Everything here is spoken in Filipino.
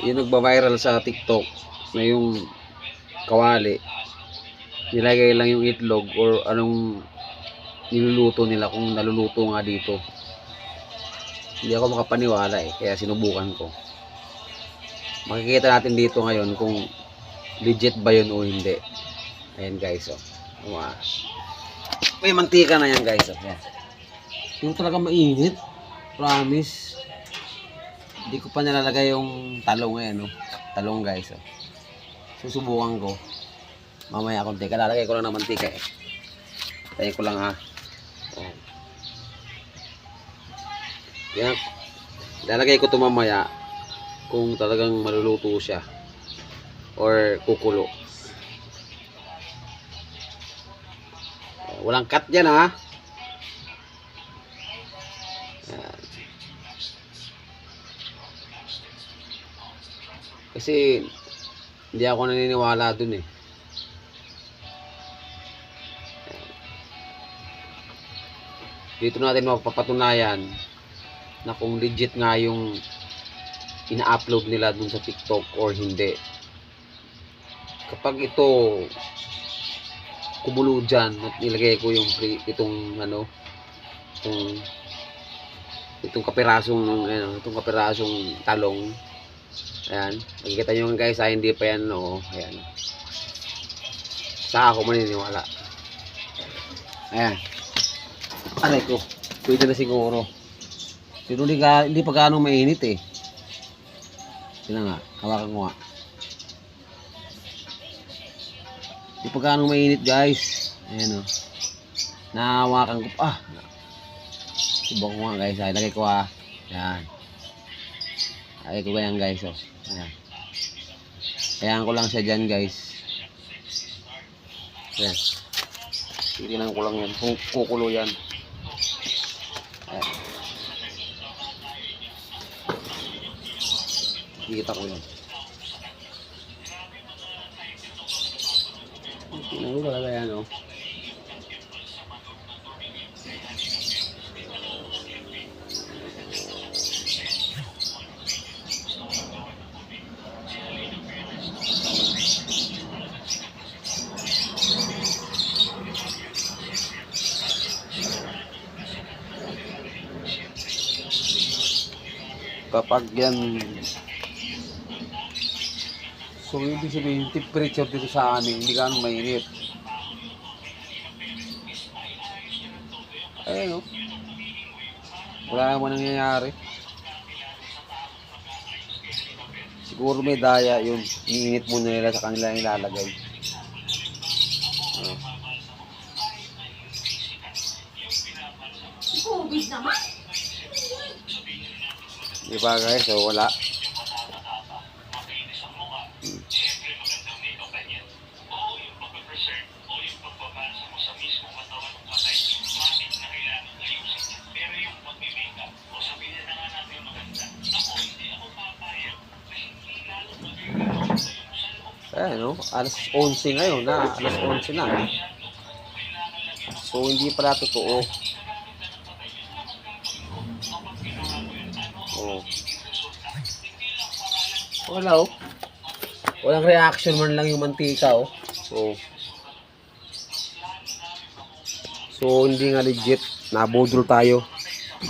Yung nagba-viral sa TikTok na yung kawali, nilagay lang yung itlog or anong niluluto nila kung naluluto nga dito. Hindi ako makapaniwala kaya sinubukan ko. Makikita natin dito ngayon kung legit ba yun o hindi. Ayan guys, oh. May mantika na yan guys, oh. Ayan. Yung talaga mainit. Promise. Hindi ko pa nilalagay yung talong ngayon, oh. Talong guys, oh. Susubukan ko. Mamaya konti. Lalagay ko lang ng mantika eh. Tayo ko lang ha. Oh. Yan. Lalagay ko ito mamaya kung talagang maluluto siya or kukulo. Walang cut dyan ha. Yan. Kasi hindi ako naniniwala dun eh. Dito natin mapapatunayan na kung legit nga yung ina-upload nila dun sa TikTok or hindi. Kapag ito kumulo dyan at nilagay ko yung itong kapirasong talong, ayan, makikita nyo guys, hindi pa yan, no, ayan, saka ako maniniwala. Ayan, aray ko, pwede na siguro. Pero hindi pa gaano mainit eh. Sila nga, hawakan ko nga. Hindi pa gaano mainit guys. Ayan o. Nahawakan ko pa. Subok ko nga guys. Ay, lagay ko ha. Ayan. Lagay ko ganyan guys o. Ayan. Ayan ko lang siya dyan guys. Ayan. Titinan ko lang yan. Kukulo yan. Ayan. Kita ko yun. Tingnan ko talaga yan, oh. Kapag yan, so ibig sabihin temperature dito sa amin hindi gaano mainit. Ayun, no? Wala naman nangyayari. Siguro may daya yun. Iinit muna nila sa kanila ilalagay. COVID naman. Diba guys? So wala. Ayan, no? Alas 11 ngayon na. Alas 11 na. So, hindi pala totoo. Oh. Wala, oh. Walang reaction man lang yung mantika, oh. So, hindi nga legit. Nabudol tayo.